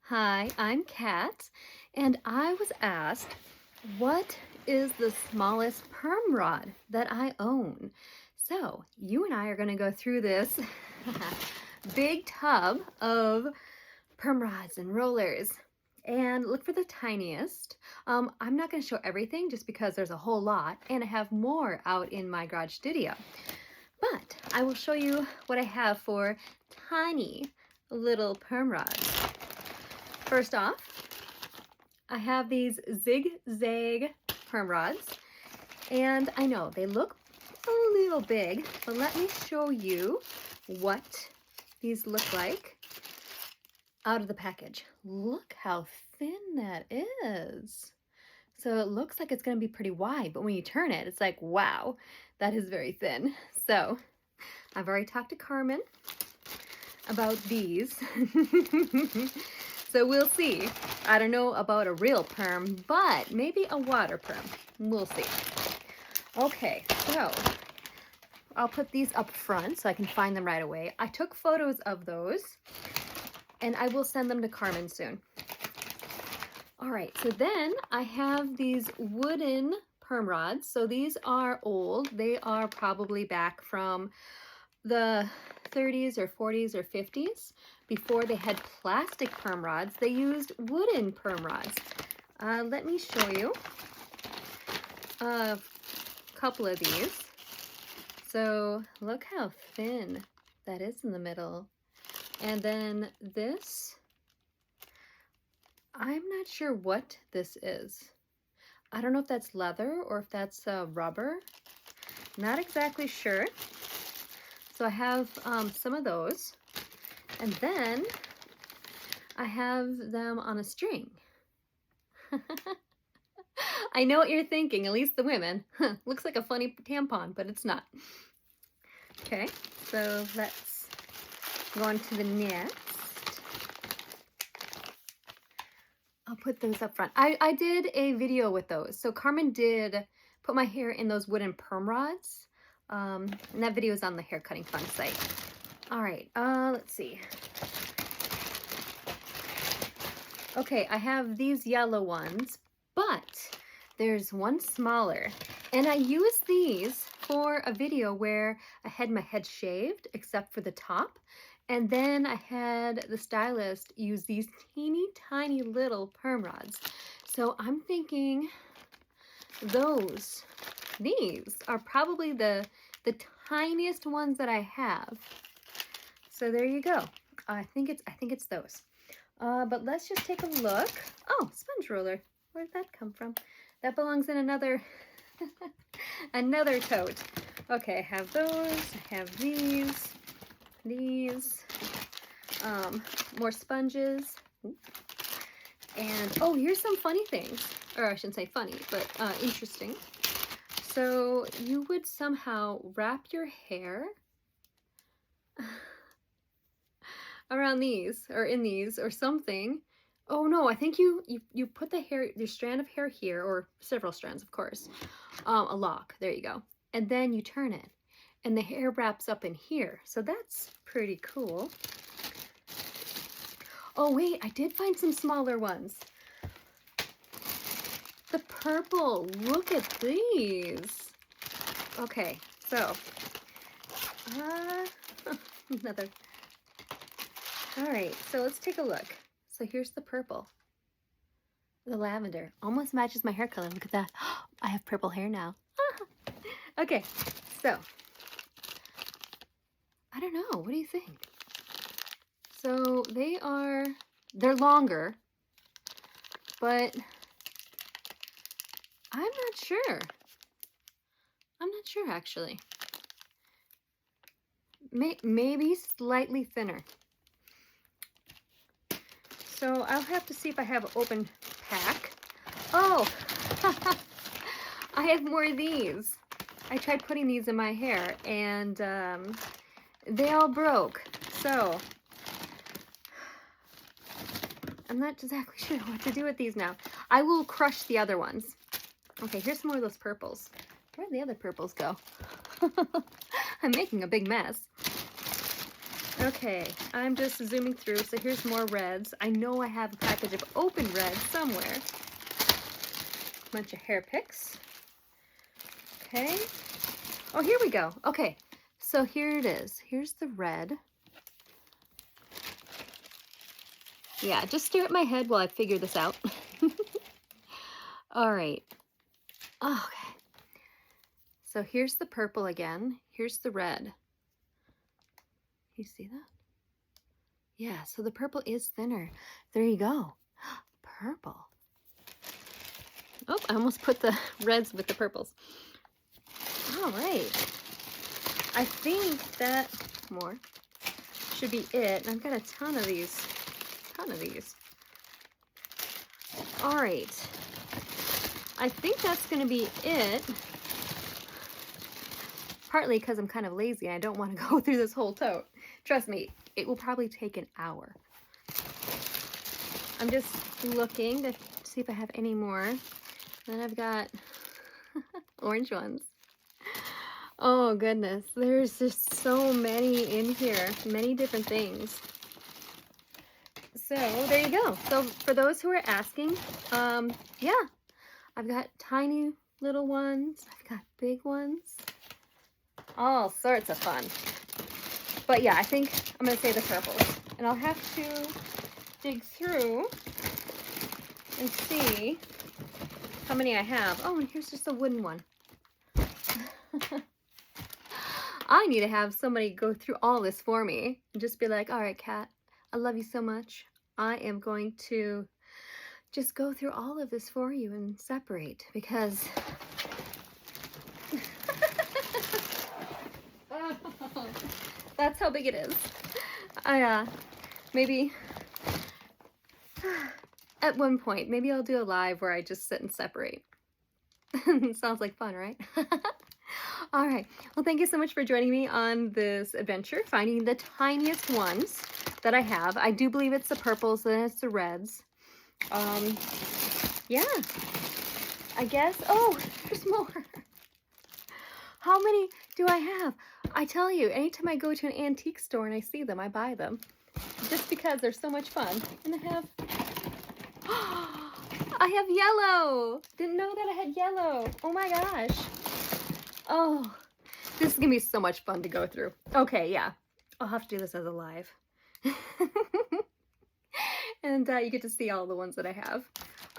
Hi, I'm Kat, and I was asked, what is the smallest perm rod that I own? So you and I are going to go through this big tub of perm rods and rollers and look for the tiniest. I'm not going to show everything just because there's a whole lot, and I have more out in my garage studio. But I will show you what I have for tiny little perm rods. First off, I have these zigzag perm rods, and I know they look a little big, but let me show you what these look like out of the package. Look how thin that is. So it looks like it's going to be pretty wide, but when you turn it, it's like, wow, that is very thin. So I've already talked to Carmen about these. So we'll see. I don't know about a real perm, but maybe a water perm. We'll see. Okay, so I'll put these up front so I can find them right away. I took photos of those, and I will send them to Carmen soon. All right, so then I have these wooden perm rods. So these are old. They are probably back from the 30s or 40s or 50s. Before they had plastic perm rods, they used wooden perm rods. Let me show you a couple of these. So look how thin that is in the middle. And then this, I'm not sure what this is. I don't know if that's leather or if that's rubber. Not exactly sure. So I have some of those. And then I have them on a string. I know what you're thinking, at least the women. Looks like a funny tampon, but it's not. Okay, so let's go on to the next. I'll put those up front. I did a video with those. So Carmen did put my hair in those wooden perm rods. And that video is on the Hair Cutting Fun site. All right, let's see. Okay, I have these yellow ones, but there's one smaller. And I used these for a video where I had my head shaved except for the top. And then I had the stylist use these teeny tiny little perm rods. So I'm thinking these are probably the tiniest ones that I have. So there you go. I think it's those. But let's just take a look. Oh, sponge roller. Where did that come from? That belongs in another another tote. Okay, I have those. I have these. More sponges. And oh, here's some funny things. Or I shouldn't say funny, but interesting. So you would somehow wrap your hair around these or in these or something. Oh no, I think you put the hair, your strand of hair here, or several strands, of course, a lock. There you go. And then you turn it, and the hair wraps up in here. So that's pretty cool. Oh wait, I did find some smaller ones. The purple, look at these. Okay, so, another. All right, so let's take a look. So here's the purple. The lavender almost matches my hair color. Look at that. I have purple hair now. Okay, so I don't know. What do you think? So they're longer, but I'm not sure. I'm not sure actually. Maybe slightly thinner. So I'll have to see if I have an open pack. Oh, I have more of these. I tried putting these in my hair and they all broke. So I'm not exactly sure what to do with these now. I will crush the other ones. Okay, here's some more of those purples. Where'd the other purples go? I'm making a big mess. Okay, I'm just zooming through, so here's more reds. I know I have a package of open reds somewhere. Bunch of hair picks. Okay. Oh, here we go. Okay, so here it is. Here's the red. Yeah, just stare at my head while I figure this out. All right. Okay. So here's the purple again. Here's the red. You see that? Yeah, so the purple is thinner. There you go. Purple. Oh, I almost put the reds with the purples. All right. I think that more should be it. I've got a ton of these. All right. I think that's going to be it. Partly because I'm kind of lazy and I don't want to go through this whole tote. Trust me, it will probably take an hour. I'm just looking to see if I have any more. Then I've got orange ones. Oh goodness, there's just so many in here, many different things. So there you go. So for those who are asking, yeah, I've got tiny little ones, I've got big ones, all sorts of fun. But yeah, I think I'm gonna say the purples, and I'll have to dig through and see how many I have. Oh, and here's just a wooden one. I need to have somebody go through all this for me and just be like, all right, Kat, I love you so much. I am going to just go through all of this for you and separate, because that's how big it is. Maybe at one point, maybe I'll do a live where I just sit and separate. Sounds like fun, right? All right. Well, thank you so much for joining me on this adventure, finding the tiniest ones that I have. I do believe it's the purples, then it's the reds. Yeah. I guess. Oh, there's more. How many do I have? I tell you, anytime I go to an antique store and I see them, I buy them. Just because they're so much fun. And I have yellow. Didn't know that I had yellow. Oh my gosh. Oh, this is gonna be so much fun to go through. Okay, yeah, I'll have to do this as a live. And you get to see all the ones that I have.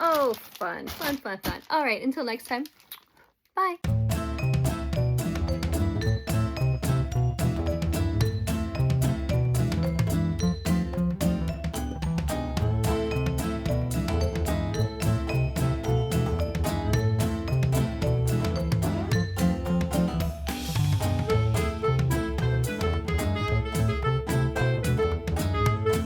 Oh, fun, fun, fun, fun. All right, until next time, bye.